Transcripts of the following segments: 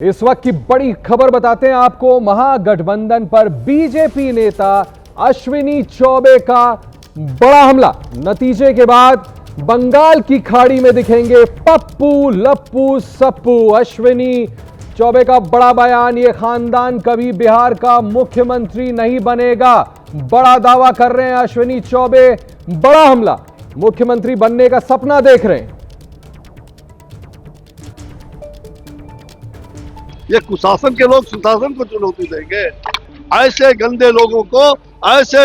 इस वक्त की बड़ी खबर बताते हैं आपको। महागठबंधन पर बीजेपी नेता अश्विनी चौबे का बड़ा हमला। नतीजे के बाद बंगाल की खाड़ी में दिखेंगे पप्पू लप्पू सप्पू। अश्विनी चौबे का बड़ा बयान, ये खानदान कभी बिहार का मुख्यमंत्री नहीं बनेगा। बड़ा दावा कर रहे हैं अश्विनी चौबे। बड़ा हमला, मुख्यमंत्री बनने का सपना देख रहे हैं। ये कुशासन के लोग सुशासन को चुनौती देंगे। ऐसे गंदे लोगों को, ऐसे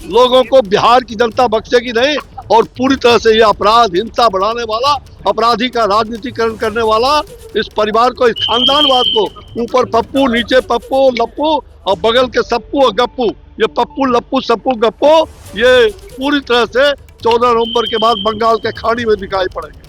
लोगों को बिहार की जनता बख्शेगी नहीं। और पूरी तरह से ये अपराध, हिंसा बढ़ाने वाला, अपराधी का राजनीतिकरण करने वाला इस परिवार को, इस खानदानवाद को, ऊपर पप्पू, नीचे पप्पू लप्पू और बगल के सप्पू और गप्पू, ये पप्पू लप्पू सप्पू गप्पू, ये पूरी तरह से 14 नवंबर के बाद बंगाल के खाड़ी में दिखाई पड़ेंगे।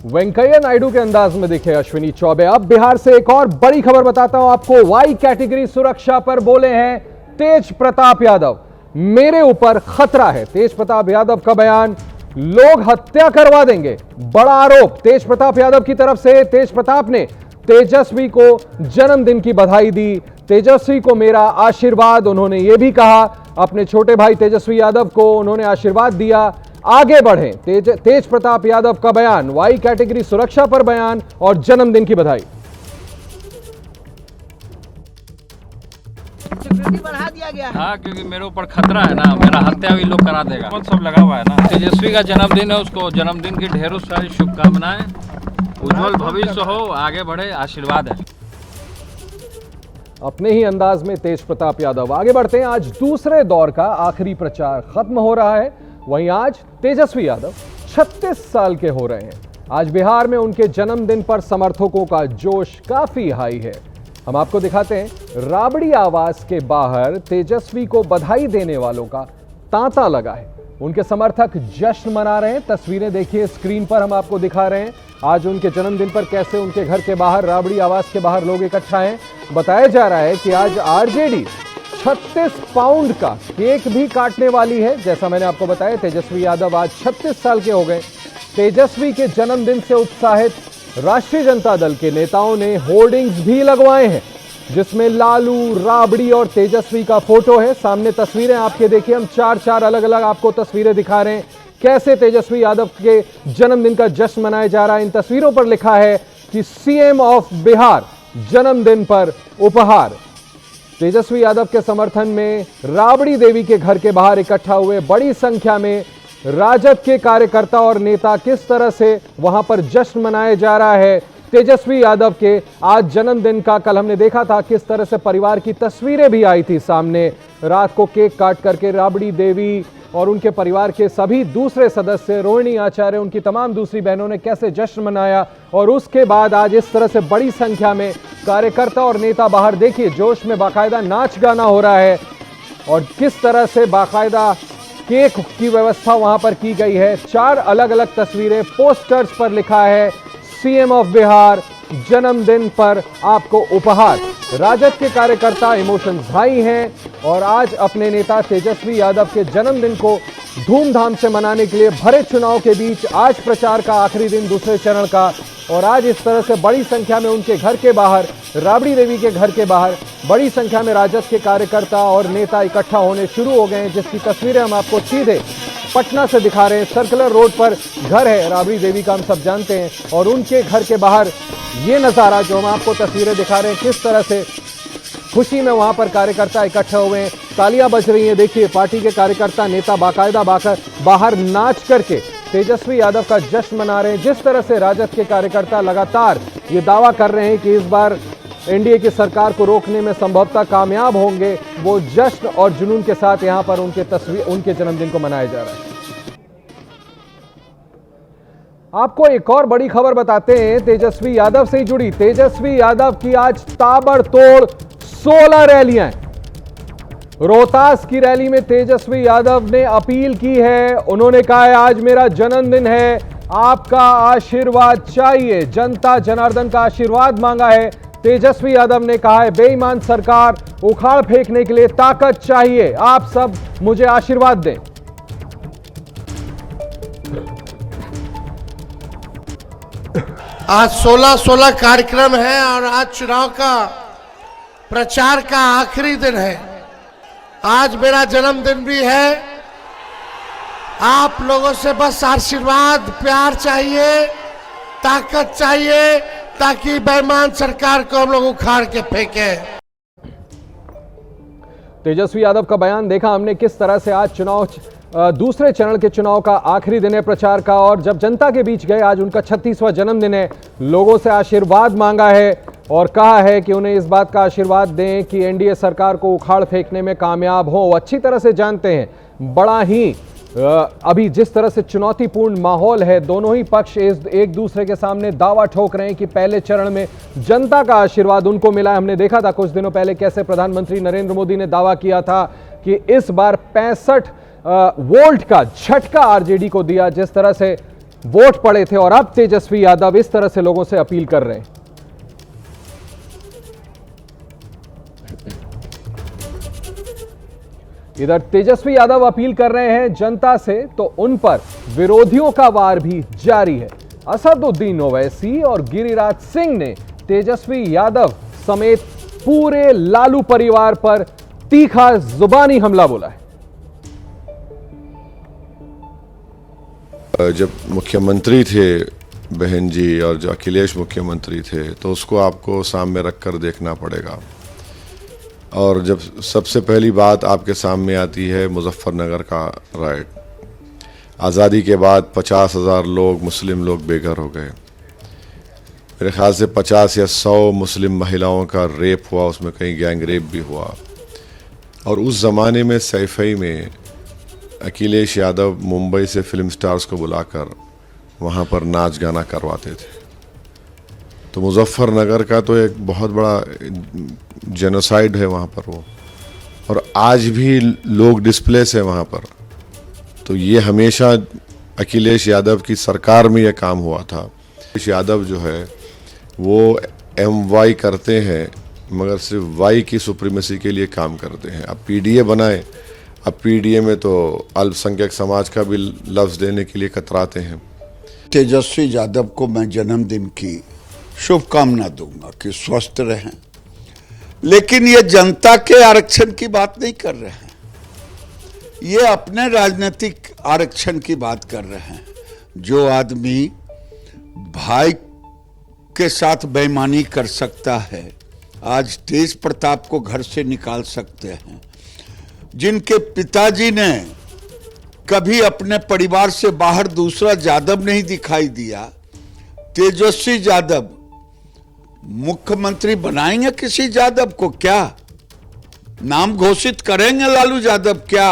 वेंकैया नायडू के अंदाज में दिखे अश्विनी चौबे। अब बिहार से एक और बड़ी खबर बताता हूं आपको। वाई कैटेगरी सुरक्षा पर बोले हैं तेज प्रताप यादव। मेरे ऊपर खतरा है, तेज प्रताप यादव का बयान। लोग हत्या करवा देंगे, बड़ा आरोप तेज प्रताप यादव की तरफ से। तेज प्रताप ने तेजस्वी को जन्मदिन की बधाई दी। तेजस्वी को मेरा आशीर्वाद, उन्होंने यह भी कहा। अपने छोटे भाई तेजस्वी यादव को उन्होंने आशीर्वाद दिया, आगे बढ़े। तेज प्रताप यादव का बयान, वाई कैटेगरी सुरक्षा पर बयान और जन्मदिन की बधाई। सिक्योरिटी बढ़ा दिया गया है। हाँ, क्योंकि मेरे ऊपर खतरा है ना, मेरा हत्या भी लोग करा देगा। सब लगा हुआ है ना। तेजस्वी का जन्मदिन है, उसको जन्मदिन की ढेरों सारी शुभकामनाएं। उज्जवल भविष्य हो, आगे बढ़े, आशीर्वाद है। अपने ही अंदाज में तेज प्रताप यादव आगे बढ़ते हैं। आज दूसरे दौर का आखिरी प्रचार खत्म हो रहा है। वहीं आज तेजस्वी यादव 36 साल के हो रहे हैं। आज बिहार में उनके जन्मदिन पर समर्थकों का जोश काफी हाई है। हम आपको दिखाते हैं, राबड़ी आवास के बाहर तेजस्वी को बधाई देने वालों का तांता लगा है। उनके समर्थक जश्न मना रहे हैं। तस्वीरें देखिए स्क्रीन पर, हम आपको दिखा रहे हैं आज उनके जन्मदिन पर कैसे उनके घर के बाहर, राबड़ी आवास के बाहर लोग इकट्ठा हैं। बताया जा रहा है कि आज आरजेडी 36 पाउंड का केक भी काटने वाली है। जैसा मैंने आपको बताया, तेजस्वी यादव आज 36 साल के हो गए। तेजस्वी के जन्मदिन से उत्साहित राष्ट्रीय जनता दल के नेताओं ने होर्डिंग्स भी लगवाए हैं, जिसमें लालू, राबड़ी और तेजस्वी का फोटो है। सामने तस्वीरें आपके देखिए, हम चार अलग अलग आपको तस्वीरें दिखा रहे हैं कैसे तेजस्वी यादव के जन्मदिन का जश्न मनाया जा रहा है। इन तस्वीरों पर लिखा है कि सीएम ऑफ बिहार जन्मदिन पर उपहार। तेजस्वी यादव के समर्थन में राबड़ी देवी के घर के बाहर इकट्ठा हुए बड़ी संख्या में राजद के कार्यकर्ता और नेता। किस तरह से वहां पर जश्न मनाया जा रहा है तेजस्वी यादव के आज जन्मदिन का। कल हमने देखा था किस तरह से परिवार की तस्वीरें भी आई थी सामने। रात को केक काट करके राबड़ी देवी और उनके परिवार के सभी दूसरे सदस्य, रोहिणी आचार्य, उनकी तमाम दूसरी बहनों ने कैसे जश्न मनाया। और उसके बाद आज इस तरह से बड़ी संख्या में कार्यकर्ता और नेता बाहर, देखिए जोश में बाकायदा नाच गाना हो रहा है। और किस तरह से बाकायदा केक की व्यवस्था वहां पर की गई है। 4 अलग अलग तस्वीरें, पोस्टर्स पर लिखा है सीएम ऑफ बिहार जन्मदिन पर आपको उपहार। राजद के कार्यकर्ता इमोशंस हाई हैं और आज अपने नेता तेजस्वी यादव के जन्मदिन को धूमधाम से मनाने के लिए भरे चुनाव के बीच आज प्रचार का आखिरी दिन, दूसरे चरण का। और आज इस तरह से बड़ी संख्या में उनके घर के बाहर, राबड़ी देवी के घर के बाहर बड़ी संख्या में राजद के कार्यकर्ता और नेता इकट्ठा होने शुरू हो गए हैं, जिसकी तस्वीरें हम आपको सीधे पटना से दिखा रहे हैं। सर्कुलर रोड पर घर है राबड़ी देवी का, हम सब जानते हैं। और उनके घर के बाहर ये नज़ारा जो हम आपको तस्वीरें दिखा रहे हैं, किस तरह से खुशी में वहां पर कार्यकर्ता इकट्ठे हुए हैं, तालियां बज रही हैं। देखिए पार्टी के कार्यकर्ता, नेता बाकायदा बाहर नाच करके तेजस्वी यादव का जश्न मना रहे हैं। जिस तरह से राजद के कार्यकर्ता लगातार ये दावा कर रहे हैं कि इस बार एनडीए की सरकार को रोकने में संभवतः कामयाब होंगे, वो जश्न और जुनून के साथ यहां पर उनके जन्मदिन को मनाया जा रहा है। आपको एक और बड़ी खबर बताते हैं तेजस्वी यादव से ही जुड़ी। तेजस्वी यादव की आज ताबड़तोड़ 16 रैलियां हैं। रोहतास की रैली में तेजस्वी यादव ने अपील की है। उन्होंने कहा है आज मेरा जन्मदिन है, आपका आशीर्वाद चाहिए। जनता जनार्दन का आशीर्वाद मांगा है। तेजस्वी यादव ने कहा है बेईमान सरकार उखाड़ फेंकने के लिए ताकत चाहिए, आप सब मुझे आशीर्वाद दें। आज 16 कार्यक्रम है और आज चुनाव का प्रचार का आखिरी दिन है। आज मेरा जन्मदिन भी है। आप लोगों से बस आशीर्वाद, प्यार चाहिए, ताकत चाहिए, ताकि बेईमान सरकार को हम लोग उखाड़ के फेंके। तेजस्वी यादव का बयान देखा हमने किस तरह से। आज चुनाव दूसरे चरण के चुनाव का आखिरी दिन है प्रचार का, और जब जनता के बीच गए, आज उनका 36वां जन्मदिन है, लोगों से आशीर्वाद मांगा है और कहा है कि उन्हें इस बात का आशीर्वाद दें कि एनडीए सरकार को उखाड़ फेंकने में कामयाब हो। वो अच्छी तरह से जानते हैं बड़ा ही अभी जिस तरह से चुनौतीपूर्ण माहौल है, दोनों ही पक्ष एक दूसरे के सामने दावा ठोक रहे हैं कि पहले चरण में जनता का आशीर्वाद उनको मिला है। हमने देखा था कुछ दिनों पहले कैसे प्रधानमंत्री नरेंद्र मोदी ने दावा किया था कि इस बार 65 वोल्ट का झटका आरजेडी को दिया, जिस तरह से वोट पड़े थे। और अब तेजस्वी यादव इस तरह से लोगों से अपील कर रहे हैं। इधर तेजस्वी यादव अपील कर रहे हैं जनता से, तो उन पर विरोधियों का वार भी जारी है। असदुद्दीन ओवैसी और गिरिराज सिंह ने तेजस्वी यादव समेत पूरे लालू परिवार पर तीखा जुबानी हमला बोला है। जब मुख्यमंत्री थे बहन जी और जो अखिलेश मुख्यमंत्री थे, तो उसको आपको सामने रखकर देखना पड़ेगा। और जब सबसे पहली बात आपके सामने आती है मुजफ्फरनगर का राइट, आज़ादी के बाद 50,000 लोग मुस्लिम लोग बेघर हो गए। मेरे ख्याल से 50 या 100 मुस्लिम महिलाओं का रेप हुआ, उसमें कहीं गैंग रेप भी हुआ। और उस ज़माने में सैफई में अखिलेश यादव मुंबई से फिल्म स्टार्स को बुलाकर वहाँ पर नाच गाना करवाते थे। तो मुजफ्फरनगर का तो एक बहुत बड़ा जेनोसाइड है वहाँ पर वो, और आज भी लोग डिस्प्लेस है वहाँ पर। तो ये हमेशा अखिलेश यादव की सरकार में ये काम हुआ था। अखिलेश यादव जो है वो MY करते हैं, मगर सिर्फ वाई की सुप्रीमेसी के लिए काम करते हैं। अब PDA बनाए, अब PDA में तो अल्पसंख्यक समाज का भी लफ्ज़ देने के लिए कतराते हैं। तेजस्वी यादव को मैं जन्मदिन की शुभकामना दूंगा कि स्वस्थ रहें, लेकिन ये जनता के आरक्षण की बात नहीं कर रहे हैं, ये अपने राजनीतिक आरक्षण की बात कर रहे हैं। जो आदमी भाई के साथ बेईमानी कर सकता है, आज तेज प्रताप को घर से निकाल सकते हैं। जिनके पिताजी ने कभी अपने परिवार से बाहर दूसरा यादव नहीं दिखाई दिया, तेजस्वी यादव मुख्यमंत्री बनाएंगे किसी यादव को? क्या नाम घोषित करेंगे लालू यादव? क्या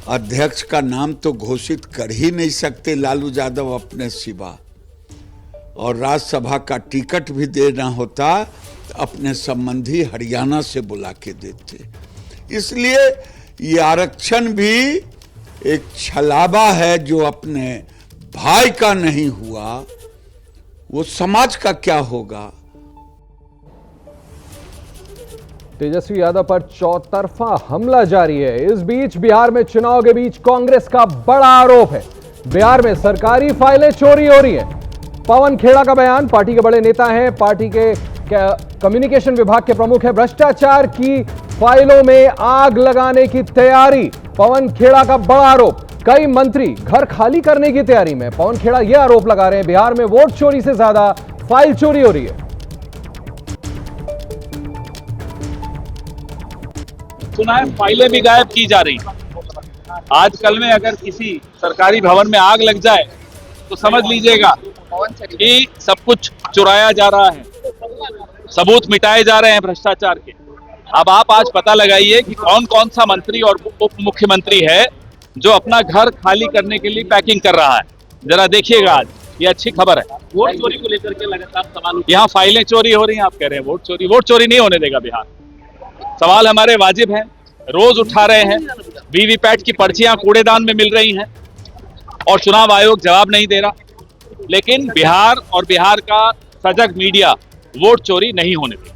अध्यक्ष का नाम तो घोषित कर ही नहीं सकते लालू यादव अपने सिवा, और राज्यसभा का टिकट भी देना होता अपने संबंधी हरियाणा से बुला के देते। इसलिए ये आरक्षण भी एक छलावा है जो अपने भाई का नहीं हुआ, वो समाज का क्या होगा? तेजस्वी यादव पर चौतरफा हमला जारी है। इस बीच बिहार में चुनाव के बीच कांग्रेस का बड़ा आरोप है, बिहार में सरकारी फाइलें चोरी हो रही हैं। पवन खेड़ा का बयान, पार्टी के बड़े नेता हैं, पार्टी के कम्युनिकेशन विभाग के प्रमुख है, भ्रष्टाचार की फाइलों में आग लगाने की तैयारी। पवन खेड़ा का बड़ा आरोप, कई मंत्री घर खाली करने की तैयारी में। पवन खेड़ा यह आरोप लगा रहे हैं बिहार में वोट चोरी से ज्यादा फाइल चोरी हो रही है। सुना है फाइलें भी गायब की जा रही। आजकल में अगर किसी सरकारी भवन में आग लग जाए तो समझ लीजिएगा कि सब कुछ चुराया जा रहा है, सबूत मिटाए जा रहे हैं भ्रष्टाचार के। अब आप आज पता लगाइए कि कौन कौन सा मंत्री और उप मुख्यमंत्री है जो अपना घर खाली करने के लिए पैकिंग कर रहा है। जरा देखिएगा, आज ये अच्छी खबर है। वोट चोरी को लेकर के लगातार सवाल, यहाँ फाइलें चोरी हो रही हैं, आप कह रहे हैं वोट चोरी। वोट चोरी नहीं होने देगा बिहार। सवाल हमारे वाजिब हैं, रोज उठा रहे हैं। वीवीपैट की पर्चियां कूड़ेदान में मिल रही हैं और चुनाव आयोग जवाब नहीं दे रहा। लेकिन बिहार और बिहार का सजग मीडिया वोट चोरी नहीं होने देगा।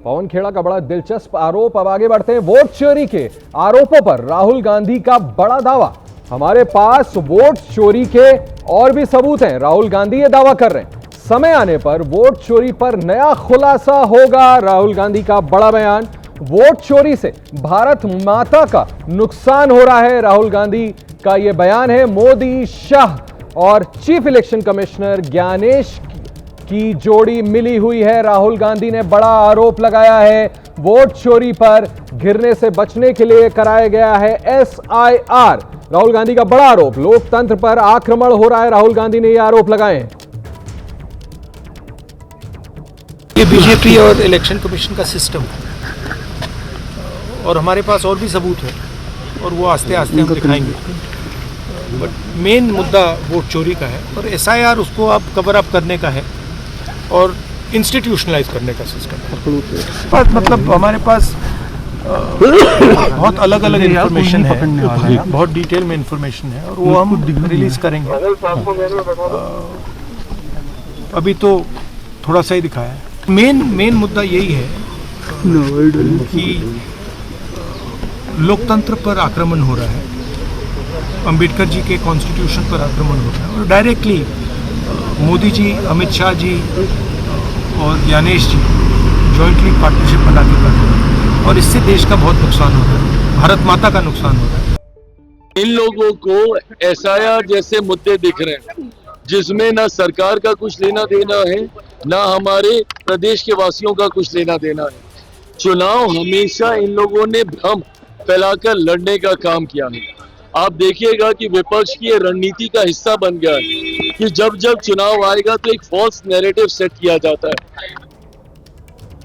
पवन खेड़ा का बड़ा दिलचस्प आरोप। अब आगे बढ़ते हैं। वोट चोरी के आरोपों पर राहुल गांधी का बड़ा दावा। हमारे पास वोट चोरी के और भी सबूत हैं, राहुल गांधी ये दावा कर रहे हैं। समय आने पर वोट चोरी पर नया खुलासा होगा। राहुल गांधी का बड़ा बयान, वोट चोरी से भारत माता का नुकसान हो रहा है। राहुल गांधी का यह बयान है। मोदी, शाह और चीफ इलेक्शन कमिश्नर ज्ञानेश की जोड़ी मिली हुई है। राहुल गांधी ने बड़ा आरोप लगाया है, वोट चोरी पर गिरने से बचने के लिए कराया गया है SIR। राहुल गांधी का बड़ा आरोप, लोकतंत्र पर आक्रमण हो रहा है। राहुल गांधी ने यह आरोप लगाए हैं। ये बीजेपी और इलेक्शन कमीशन का सिस्टम है और हमारे पास और भी सबूत है और वो आस्ते आस्ते हम दिखाएंगे। बट मेन मुद्दा वोट चोरी का है और SIR उसको अब कवर अप करने का है और इंस्टीट्यूशनलाइज करने का सिस्टम है। मतलब हमारे पास बहुत अलग अलग इंफॉर्मेशन है, बहुत डिटेल में इंफॉर्मेशन है और वो हम रिलीज करेंगे। अभी तो थोड़ा सा ही दिखाया है। मेन मुद्दा यही है कि लोकतंत्र पर आक्रमण हो रहा है, अंबेडकर जी के कॉन्स्टिट्यूशन पर आक्रमण हो रहा है और डायरेक्टली मोदी जी, अमित शाह जी और ज्ञानेश जी जॉइंटली पार्टनरशिप बना के कर रहे हैं और इससे देश का बहुत नुकसान हो रहा है, भारत माता का नुकसान हो रहा है। इन लोगों को SIR जैसे मुद्दे दिख रहे हैं जिसमें ना सरकार का कुछ लेना देना है, ना हमारे प्रदेश के वासियों का कुछ लेना देना है। चुनाव हमेशा इन लोगों ने भ्रम फैलाकर लड़ने का काम किया है। आप देखिएगा कि विपक्ष की रणनीति का हिस्सा बन गया है कि जब जब चुनाव आएगा तो एक फॉल्स नैरेटिव सेट किया जाता है